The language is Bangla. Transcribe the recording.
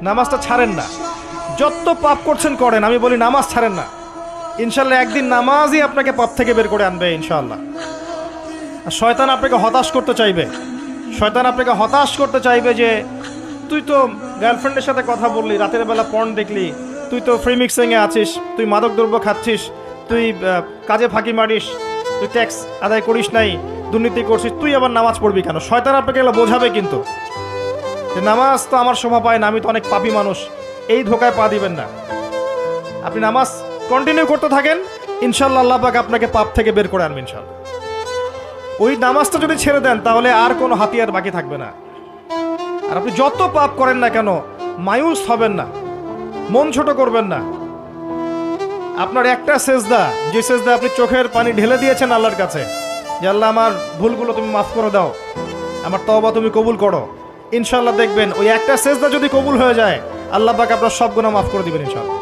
নামাজটা ছাড়েন না, যত পাপ করছেন করেন, আমি বলি নামাজ ছাড়েন না। ইনশাল্লাহ একদিন নামাজই আপনাকে পাপ থেকে বের করে আনবে ইনশাআল্লাহ। আর শয়তান আপনাকে হতাশ করতে চাইবে, শয়তান আপনাকে হতাশ করতে চাইবে যে তুই তো গার্লফ্রেন্ডের সাথে কথা বললি, রাতের বেলা পর্ন দেখলি, তুই তো ফ্রি মিক্সিংয়ে আছিস, তুই মাদক দ্রব্য খাচ্ছিস, তুই কাজে ফাঁকি মারিস, তুই ট্যাক্স আদায় করিস নাই, দুর্নীতি করছিস, তুই আবার নামাজ পড়বি কেন? শয়তান আপনাকে এগুলো বোঝাবে কিন্তু যে নামাজ তো আমার শোভা পায় না, আমি তো অনেক পাপী মানুষ। এই ধোকায় পা দিবেন না। আপনি নামাজ কন্টিনিউ করতে থাকেন, ইনশাল্লাহ আল্লাহ পাক আপনাকে পাপ থেকে বের করে আনবেন ইনশাল্লাহ। ওই নামাজটা যদি ছেড়ে দেন তাহলে আর কোনো হাতিয়ার বাকি থাকবে না। আর আপনি যত পাপ করেন না কেন মায়ুস হবেন না, মন ছোট করবেন না। আপনার একটা সেজদা, যে সেজদা আপনি চোখের পানি ঢেলে দিয়েছেন আল্লাহর কাছে, যে আল্লাহ আমার ভুলগুলো তুমি মাফ করে দাও, আমার তওবা তুমি কবুল করো, ইনশাল্লাহ দেখবেন ওই একটা সেজদা যদি কবুল হয়ে যায় আল্লাহ পাক আপনার সব গুনাহ মাফ করে দিবেন ইনশাল্লাহ।